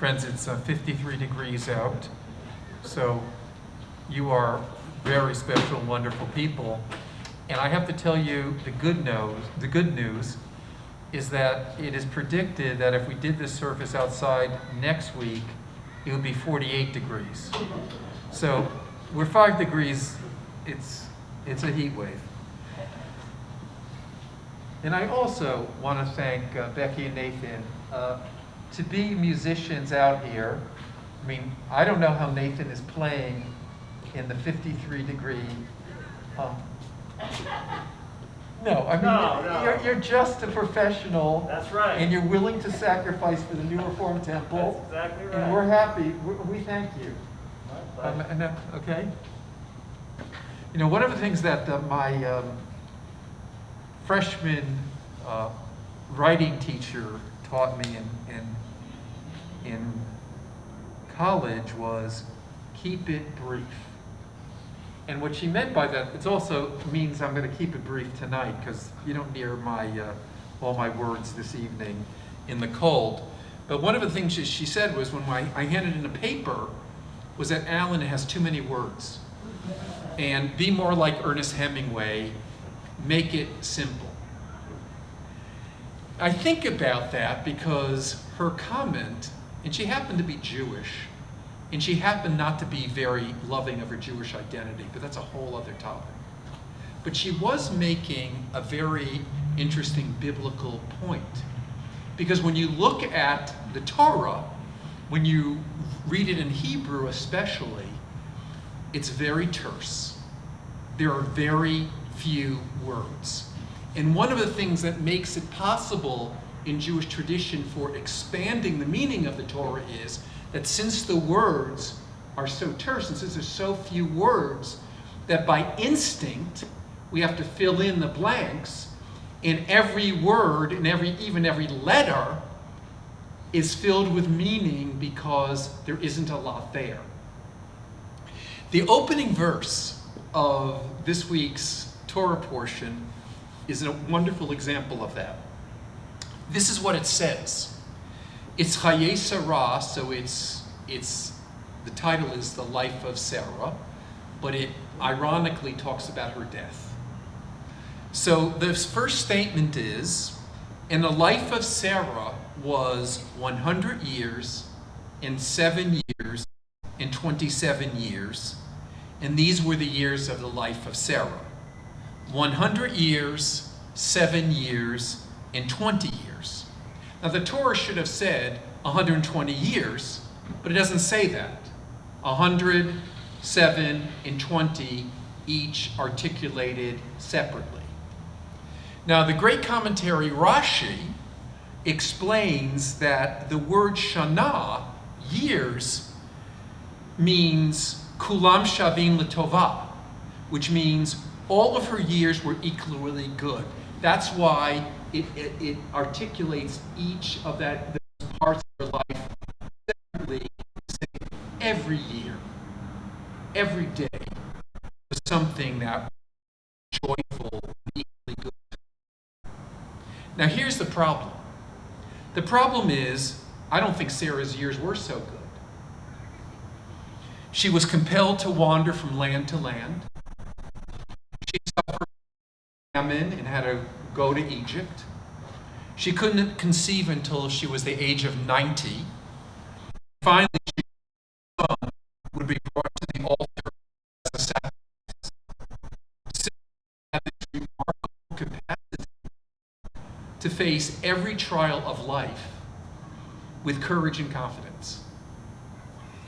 Friends, it's 53 degrees out, so you are very special, wonderful people. And I have to tell you the good news is that it is predicted that if we did this service outside next week, it would be 48 degrees. So we're 5 degrees, it's a heat wave. And I also want to thank Becky and Nathan. To be musicians out here, I mean, I don't know how Nathan is playing in the 53 degree. No, I mean, No. You're just a professional. That's right. And you're willing to sacrifice for the New Reformed Temple. That's exactly right. And we're happy. We thank you. My pleasure. Okay? You know, one of the things that my freshman writing teacher taught me in college was keep it brief. And what she meant by that, it also means I'm going to keep it brief tonight because you don't hear all my words this evening in the cold. But one of the things she said was when I handed in a paper was that Alan has too many words. And be more like Ernest Hemingway, make it simple. I think about that because her comment, and she happened to be Jewish, and she happened not to be very loving of her Jewish identity, but that's a whole other topic. But she was making a very interesting biblical point. Because when you look at the Torah, when you read it in Hebrew especially, it's very terse. There are very few words. And one of the things that makes it possible in Jewish tradition for expanding the meaning of the Torah is that since the words are so terse, and since there's so few words, that by instinct we have to fill in the blanks, and every word and even every letter is filled with meaning because there isn't a lot there. The opening verse of this week's Torah portion is a wonderful example of that. This is what it says. It's Chayei Sarah, so it's the title is The Life of Sarah, but it ironically talks about her death. So the first statement is, and the life of Sarah was 100 years and 7 years and 27 years, and these were the years of the life of Sarah. 100 years, 7 years, and 20 years. Now the Torah should have said 120 years, but it doesn't say that. 100, 7, and 20 each articulated separately. Now the great commentary Rashi explains that the word shana, years, means kulam shavim l'tovah, which means all of her years were equally good. That's why it articulates each of those parts of her life separately, saying every year, every day was something that was joyful and equally good. Now here's the problem. The problem is, I don't think Sarah's years were so good. She was compelled to wander from land to land. She suffered famine and had to go to Egypt. She couldn't conceive until she was the age of 90. Finally, her son would be brought to the altar as a sacrifice. Sarah had this remarkable capacity to face every trial of life with courage and confidence.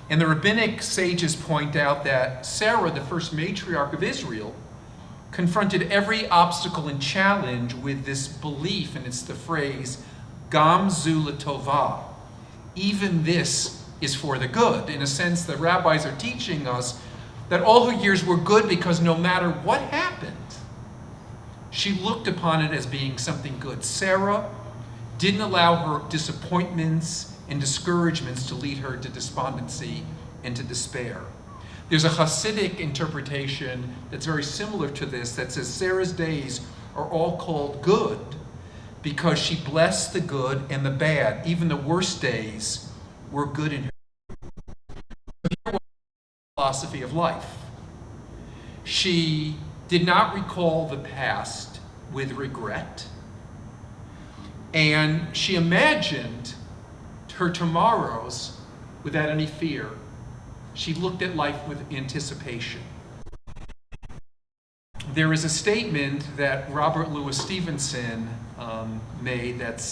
And the rabbinic sages point out that Sarah, the first matriarch of Israel, confronted every obstacle and challenge with this belief, and it's the phrase, Gam zu l'tovah. Even this is for the good. In a sense, the rabbis are teaching us that all her years were good because no matter what happened, she looked upon it as being something good. Sarah didn't allow her disappointments and discouragements to lead her to despondency and to despair. There's a Hasidic interpretation that's very similar to this that says Sarah's days are all called good because she blessed the good and the bad. Even the worst days were good in her philosophy of life. She did not recall the past with regret, and she imagined her tomorrows without any fear. She looked at life with anticipation. There is a statement that Robert Louis Stevenson made that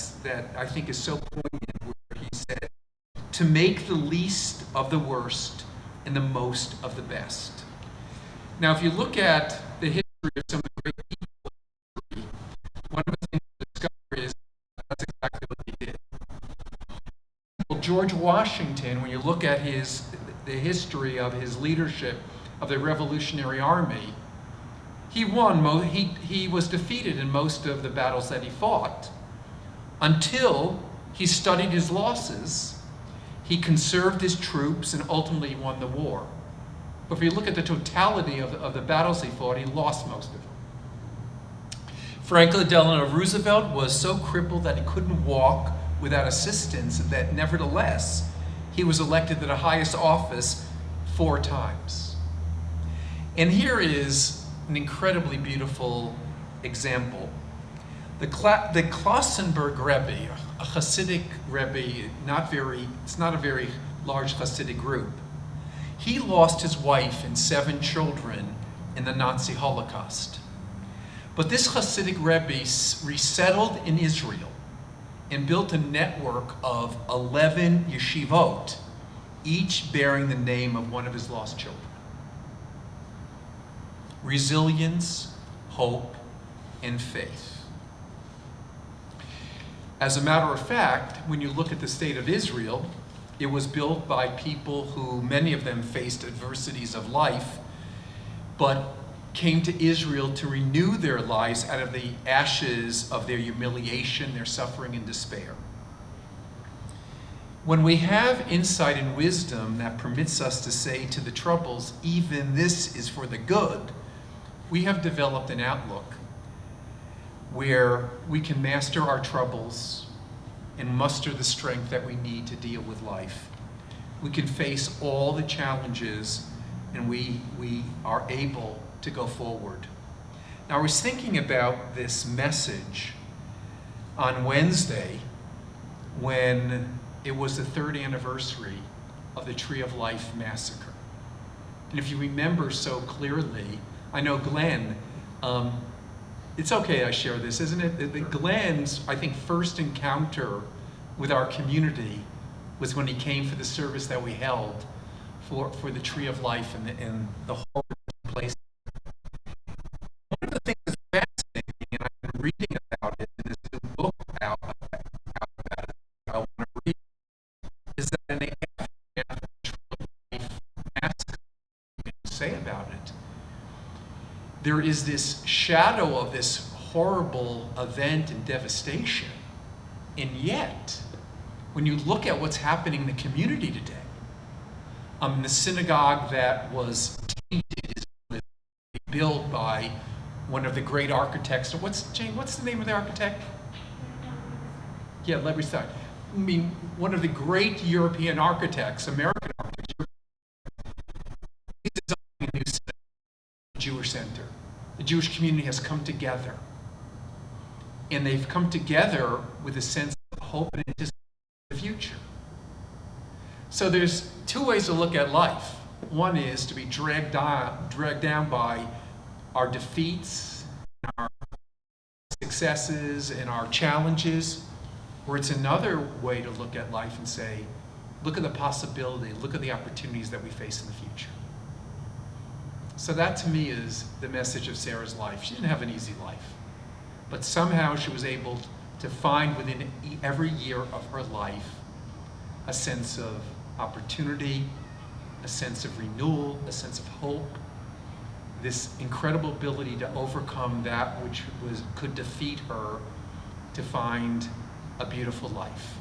I think is so poignant, where he said, "To make the least of the worst and the most of the best." Now, if you look at the history of some of the great people, one of the things you discover is that's exactly what they did. Well, George Washington, when you look at the history of his leadership of the Revolutionary Army, he won. He was defeated in most of the battles that he fought until he studied his losses. He conserved his troops and ultimately won the war. But if you look at the totality of the battles he fought, he lost most of them. Franklin Delano Roosevelt was so crippled that he couldn't walk without assistance that nevertheless, he was elected to the highest office 4 times. And here is an incredibly beautiful example. The Klausenberg Rebbe, a Hasidic Rebbe, it's not a very large Hasidic group. He lost his wife and 7 children in the Nazi Holocaust. But this Hasidic Rebbe resettled in Israel and built a network of 11 yeshivot, each bearing the name of one of his lost children. Resilience, hope, and faith. As a matter of fact, when you look at the state of Israel, it was built by people who, many of them faced adversities of life, but came to Israel to renew their lives out of the ashes of their humiliation, their suffering, and despair. When we have insight and wisdom that permits us to say to the troubles, even this is for the good, we have developed an outlook where we can master our troubles and muster the strength that we need to deal with life. We can face all the challenges and we are able to go forward. Now, I was thinking about this message on Wednesday when it was the 3rd anniversary of the Tree of Life massacre. And if you remember so clearly, I know Glenn, it's okay I share this, isn't it? Glenn's, I think, first encounter with our community was when he came for the service that we held for the Tree of Life and the whole place. One of the things that's fascinating, and I've been reading about it in this new book out about it, I want to read, is that in the aftermath of the Tree of Life massacre, what can say about it? There is this shadow of this horrible event and devastation. And yet, when you look at what's happening in the community today, the synagogue that was tainted is built by one of the great architects. What's the name of the architect? Yeah, Levi Stein. I mean, one of the great European architects, American architects, is designing a new synagogue, Jewish center. The Jewish community has come together. And they've come together with a sense of hope and anticipation for the future. So there's 2 ways to look at life. One is to be dragged down by our defeats, our successes, and our challenges. Or it's another way to look at life and say, look at the possibility, look at the opportunities that we face in the future. So that to me is the message of Sarah's life. She didn't have an easy life, but somehow she was able to find within every year of her life a sense of opportunity, a sense of renewal, a sense of hope, this incredible ability to overcome that which could defeat her to find a beautiful life.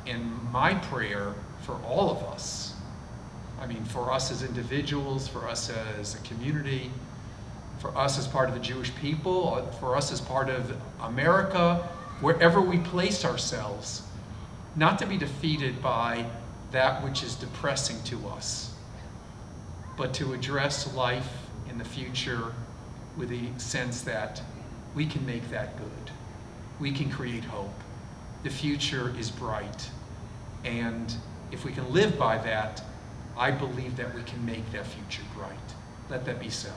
And my prayer for all of us, I mean, for us as individuals, for us as a community, for us as part of the Jewish people, for us as part of America, wherever we place ourselves, not to be defeated by that which is depressing to us, but to address life in the future with the sense that we can make that good. We can create hope. The future is bright. And if we can live by that, I believe that we can make that future bright. Let that be so.